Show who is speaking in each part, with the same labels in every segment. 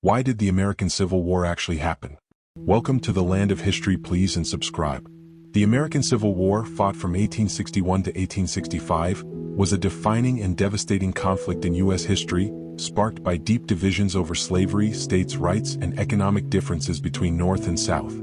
Speaker 1: Why did the American Civil War actually happen? Welcome to the land of history. Please and subscribe. The American Civil War, fought from 1861 to 1865, was a defining and devastating conflict in U.S. history, sparked by deep divisions over slavery, states' rights, and economic differences between North and South.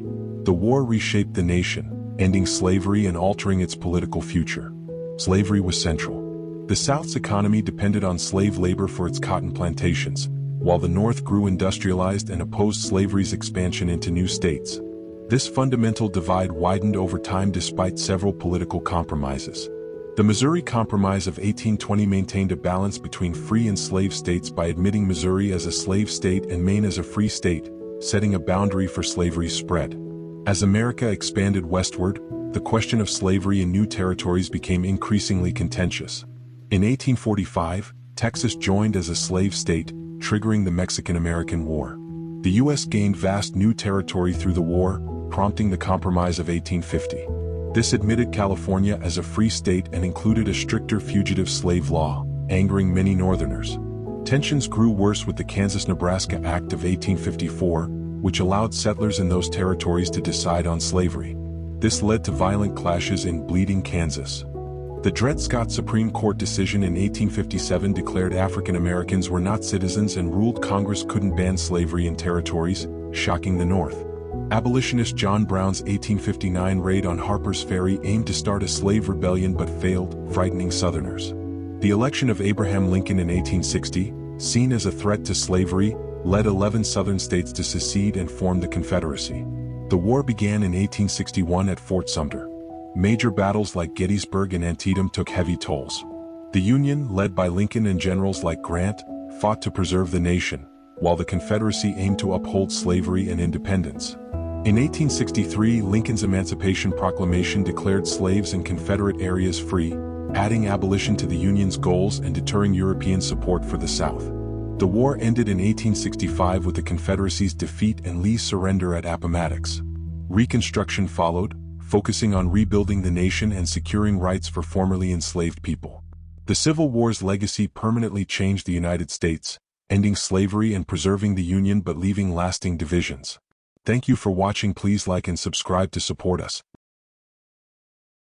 Speaker 1: The war reshaped the nation, ending slavery and altering its political future. Slavery was central. The South's economy depended on slave labor for its cotton plantations, while the North grew industrialized and opposed slavery's expansion into new states. This fundamental divide widened over time despite several political compromises. The Missouri Compromise of 1820 maintained a balance between free and slave states by admitting Missouri as a slave state and Maine as a free state, setting a boundary for slavery's spread. As America expanded westward, the question of slavery in new territories became increasingly contentious. In 1845, Texas joined as a slave state, triggering the Mexican-American War. The U.S. gained vast new territory through the war, prompting the Compromise of 1850. This admitted California as a free state and included a stricter fugitive slave law, angering many Northerners. Tensions grew worse with the Kansas-Nebraska Act of 1854, which allowed settlers in those territories to decide on slavery. This led to violent clashes in Bleeding, Kansas. The Dred Scott Supreme Court decision in 1857 declared African Americans were not citizens and ruled Congress couldn't ban slavery in territories, shocking the North. Abolitionist John Brown's 1859 raid on Harper's Ferry aimed to start a slave rebellion but failed, frightening Southerners. The election of Abraham Lincoln in 1860, seen as a threat to slavery, led 11 Southern states to secede and form the Confederacy. The war began in 1861 at Fort Sumter. Major battles like Gettysburg and Antietam took heavy tolls. The Union, led by Lincoln and generals like Grant, fought to preserve the nation, while the Confederacy aimed to uphold slavery and independence. In 1863, Lincoln's Emancipation Proclamation declared slaves in Confederate areas free, adding abolition to the Union's goals and deterring European support for the South. The war ended in 1865 with the Confederacy's defeat and Lee's surrender at Appomattox. Reconstruction followed, focusing on rebuilding the nation and securing rights for formerly enslaved people. The Civil War's legacy permanently changed the United States, ending slavery and preserving the Union but leaving lasting divisions. Thank you for watching. Please like and subscribe to support us.